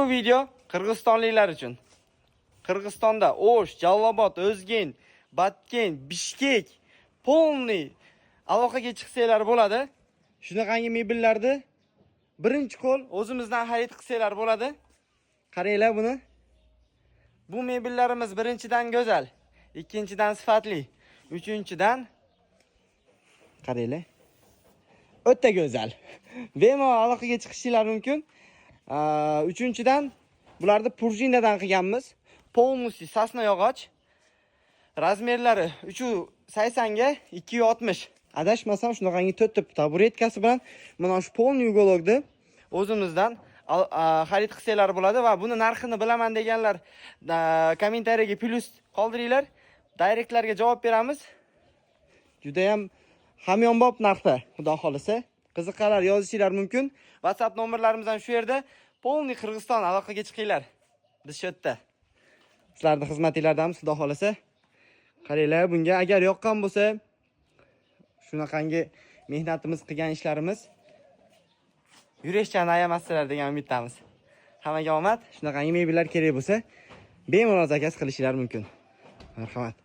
Bu video Qirg'izistonliklar uchun. Qirg'izistonda O'sh, Jalolobod, O'zgen, Batken, Bishkek polniy aloqaga chiqsanglar bo'ladi. Shunaqangi mebellarni birinchi qo'l o'zimizdan xarid qilsanglar bo'ladi. Qaranglar buni. Bu mebellarimiz birinchidan go'zal, ikkinchidan sifatli, uchinchidan qaranglar. O'ta go'zal. Bemalol aloqaga chiqishinglar mumkin. Uchinchidan bularni prujinadan qilganmiz. Polnusi sasna yog'och. Razmerlari 380 ga 260. Adashmasam shunaqangi 4 ta taburetkasi bilan mana shu polniy uголокni o'zimizdan xarid qilsanglar bo'ladi va buni narxini bilaman deganlar kommentariyaga plus qoldiringlar. Direktlarga javob beramiz. Juda ham hamyonbop narxda, xudo xolisa. Qiziqarlar yozishinglar mumkin. WhatsApp nomerlarimiz ham shu yerda. Polniy Qirg'iziston aloqaga chiqinglar. Biz shu yerda. Sizlarning xizmatinglardamiz, xudo xolisa. Qaranglar, bunga agar yoqqan bo'lsa, shunaqangi mehnatimiz qilgan ishlarimiz yurishchani ayamasizlar degan umiddamiz. Hammaga omad. Shunaqangi mebellar kerak bo'lsa, bemalol zakaz qilishinglar mumkin. Marhamat.